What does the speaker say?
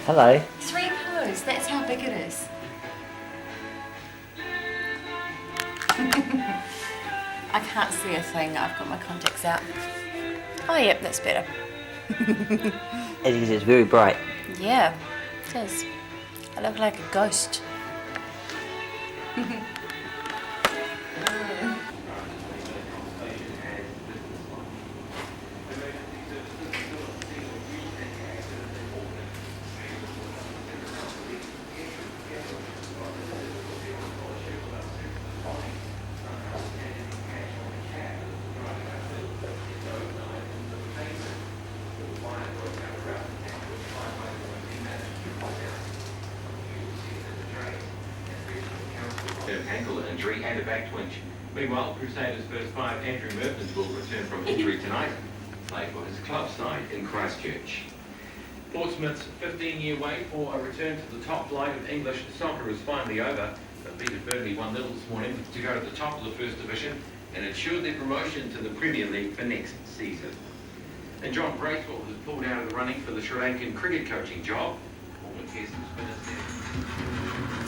Hello. 3 pillows, that's how big it is. I can't see a thing, I've got my contacts out. Oh yep, that's better. It is, it's very bright. Yeah, it is. I look like a ghost. Ankle injury and a back twinge. Meanwhile, Crusaders' first 5, Andrew Mertens, will return from injury tonight, play for his club side in Christchurch. Portsmouth's 15-year wait for a return to the top flight of English soccer is finally over. They beat Burnley 1-0 this morning to go to the top of the First Division and ensured their promotion to the Premier League for next season. And John Braithwaite has pulled out of the running for the Sri Lankan cricket coaching job. All the cases finished there.